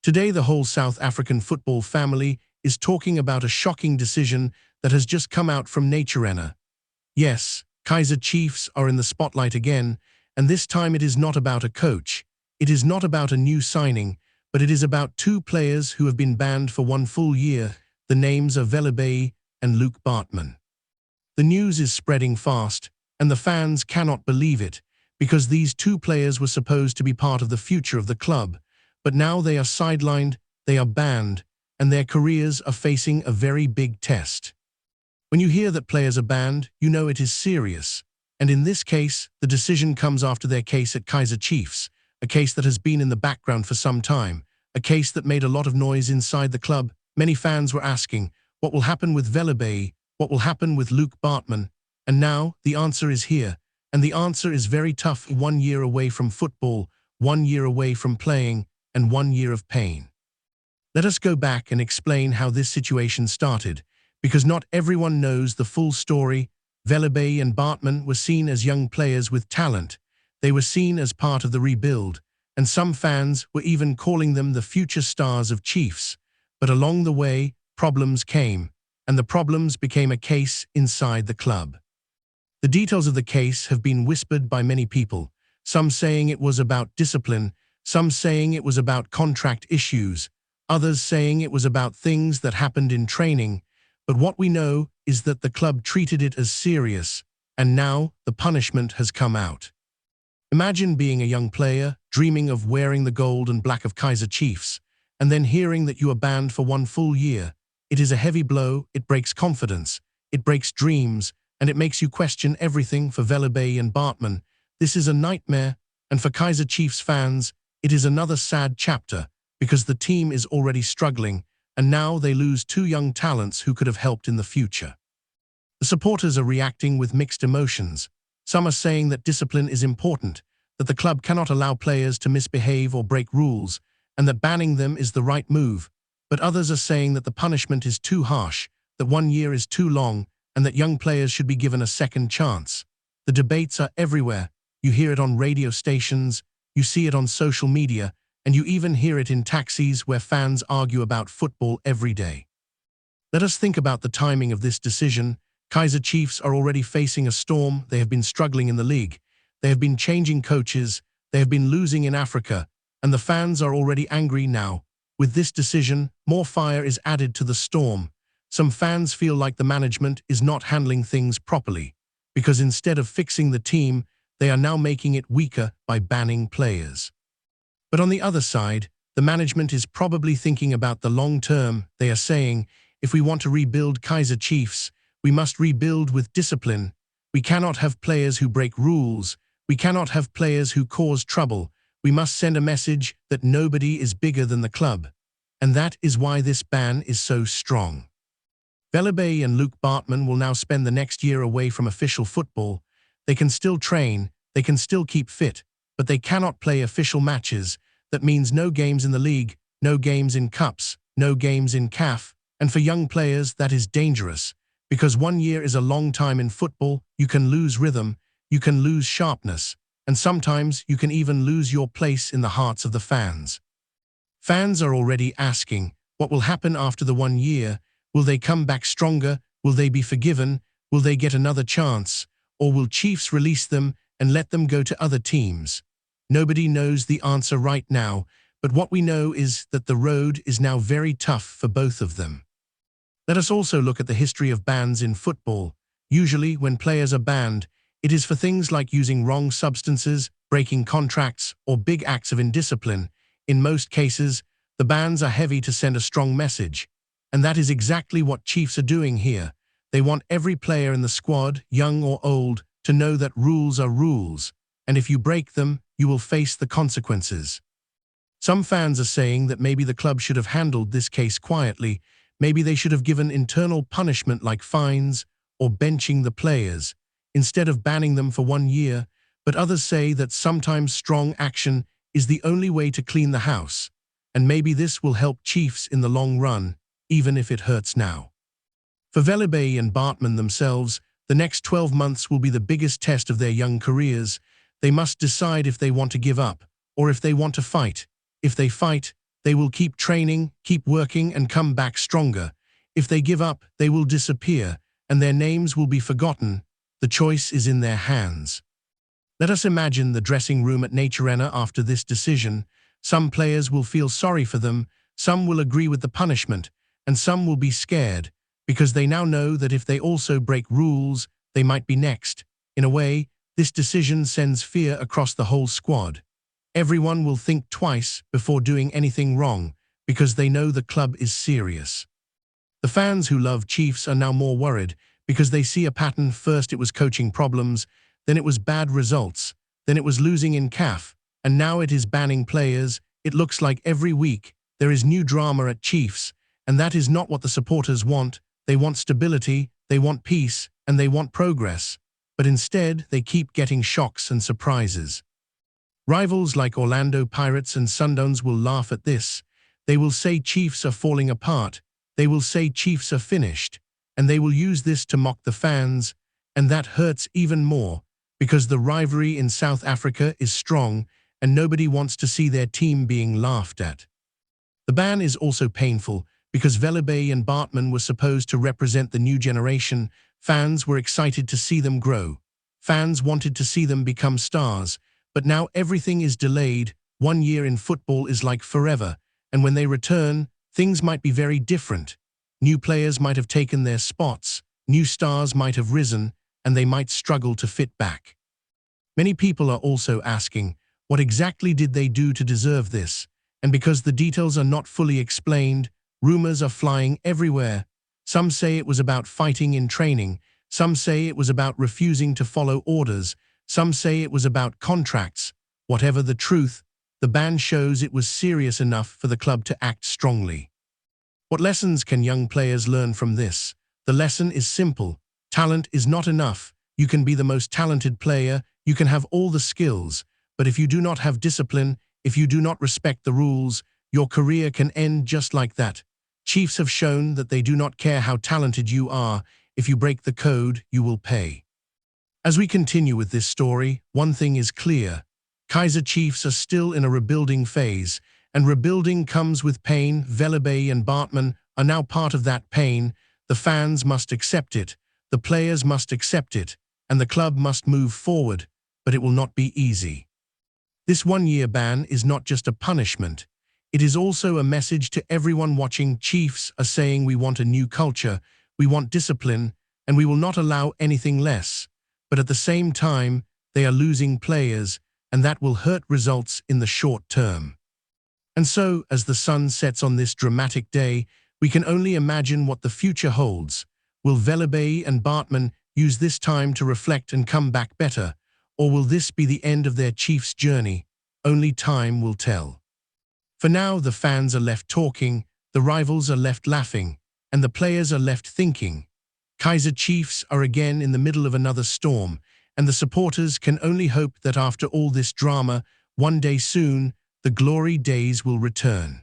Today, the whole South African football family is talking about a shocking decision that has just come out from Naturena. Yes, Kaizer Chiefs are in the spotlight again, and this time it is not about a coach. It is not about a new signing, but it is about two players who have been banned for 1 full year. The names are Velebayi and Baartman. The news is spreading fast, and the fans cannot believe it, because these two players were supposed to be part of the future of the club. But now they are sidelined, they are banned, and their careers are facing a very big test. When you hear that players are banned, you know it is serious. And in this case, the decision comes after their case at Kaizer Chiefs, a case that has been in the background for some time, a case that made a lot of noise inside the club. Many fans were asking, what will happen with Velebayi? What will happen with Baartman? And now, the answer is here. And the answer is very tough. 1 year away from football, 1 year away from playing, and 1 year of pain. Let us go back and explain how this situation started, because not everyone knows the full story. Velebayi and Baartman were seen as young players with talent. They were seen as part of the rebuild, and some fans were even calling them the future stars of Chiefs. But along the way, problems came, and the problems became a case inside the club. The details of the case have been whispered by many people, some saying it was about discipline, some saying it was about contract issues, others saying it was about things that happened in training. But what we know is that the club treated it as serious, and now the punishment has come out. Imagine being a young player, dreaming of wearing the gold and black of Kaizer Chiefs, and then hearing that you are banned for 1 full year. It is a heavy blow, it breaks confidence, it breaks dreams, and it makes you question everything. For Velebayi and Baartman, this is a nightmare, and for Kaizer Chiefs fans, it is another sad chapter, because the team is already struggling, and now they lose two young talents who could have helped in the future. The supporters are reacting with mixed emotions. Some are saying that discipline is important, that the club cannot allow players to misbehave or break rules, and that banning them is the right move. But others are saying that the punishment is too harsh, that 1 year is too long, and that young players should be given a second chance. The debates are everywhere. You hear it on radio stations, you see it on social media, and you even hear it in taxis where fans argue about football every day. Let us think about the timing of this decision. Kaizer Chiefs are already facing a storm. They have been struggling in the league. They have been changing coaches. They have been losing in Africa. And the fans are already angry now. With this decision, more fire is added to the storm. Some fans feel like the management is not handling things properly, because instead of fixing the team, they are now making it weaker by banning players. But on the other side, the management is probably thinking about the long term. They are saying, if we want to rebuild Kaizer Chiefs, we must rebuild with discipline. We cannot have players who break rules. We cannot have players who cause trouble. We must send a message that nobody is bigger than the club. And that is why this ban is so strong. Velebayi and Baartman will now spend the next year away from official football. They can still train, they can still keep fit, but they cannot play official matches. That means no games in the league, no games in cups, no games in CAF. And for young players, that is dangerous, because 1 year is a long time in football. You can lose rhythm, you can lose sharpness, and sometimes you can even lose your place in the hearts of the fans. Fans are already asking, what will happen after the 1 year? Will they come back stronger? Will they be forgiven? Will they get another chance? Or will Chiefs release them and let them go to other teams? Nobody knows the answer right now, but what we know is that the road is now very tough for both of them. Let us also look at the history of bans in football. Usually, when players are banned, it is for things like using wrong substances, breaking contracts, or big acts of indiscipline. In most cases, the bans are heavy to send a strong message. And that is exactly what Chiefs are doing here. They want every player in the squad, young or old, to know that rules are rules, and if you break them, you will face the consequences. Some fans are saying that maybe the club should have handled this case quietly. Maybe they should have given internal punishment like fines or benching the players, instead of banning them for 1 year. But others say that sometimes strong action is the only way to clean the house, and maybe this will help Chiefs in the long run, even if it hurts now. For Velebayi and Baartman themselves, the next 12 months will be the biggest test of their young careers. They must decide if they want to give up, or if they want to fight. If they fight, they will keep training, keep working, and come back stronger. If they give up, they will disappear, and their names will be forgotten. The choice is in their hands. Let us imagine the dressing room at Naturena after this decision. Some players will feel sorry for them, some will agree with the punishment, and some will be scared, because they now know that if they also break rules, they might be next. In a way, this decision sends fear across the whole squad. Everyone will think twice before doing anything wrong, because they know the club is serious. The fans who love Chiefs are now more worried, because they see a pattern. First it was coaching problems, then it was bad results, then it was losing in CAF, and now it is banning players. It looks like every week there is new drama at Chiefs, and that is not what the supporters want. They want stability, they want peace, and they want progress. But instead, they keep getting shocks and surprises. Rivals like Orlando Pirates and Sundowns will laugh at this. They will say Chiefs are falling apart. They will say Chiefs are finished. And they will use this to mock the fans. And that hurts even more, because the rivalry in South Africa is strong, and nobody wants to see their team being laughed at. The ban is also painful, because Velebayi and Baartman were supposed to represent the new generation. Fans were excited to see them grow. Fans wanted to see them become stars, but now everything is delayed. 1 year in football is like forever, and when they return, things might be very different. New players might have taken their spots, new stars might have risen, and they might struggle to fit back. Many people are also asking, what exactly did they do to deserve this? And because the details are not fully explained, rumors are flying everywhere. Some say it was about fighting in training, some say it was about refusing to follow orders, some say it was about contracts. Whatever the truth, the ban shows it was serious enough for the club to act strongly. What lessons can young players learn from this? The lesson is simple. Talent is not enough. You can be the most talented player, you can have all the skills, but if you do not have discipline, if you do not respect the rules, your career can end just like that. Chiefs have shown that they do not care how talented you are. If you break the code, you will pay. As we continue with this story, one thing is clear. Kaizer Chiefs are still in a rebuilding phase, and rebuilding comes with pain. Velebayi and Baartman are now part of that pain. The fans must accept it, the players must accept it, and the club must move forward, but it will not be easy. This 1 year ban is not just a punishment. It is also a message to everyone watching. Chiefs are saying we want a new culture, we want discipline, and we will not allow anything less. But at the same time, they are losing players, and that will hurt results in the short term. And so, as the sun sets on this dramatic day, we can only imagine what the future holds. Will Velebayi and Baartman use this time to reflect and come back better? Or will this be the end of their Chiefs journey? Only time will tell. For now, the fans are left talking, the rivals are left laughing, and the players are left thinking. Kaizer Chiefs are again in the middle of another storm, and the supporters can only hope that after all this drama, one day soon, the glory days will return.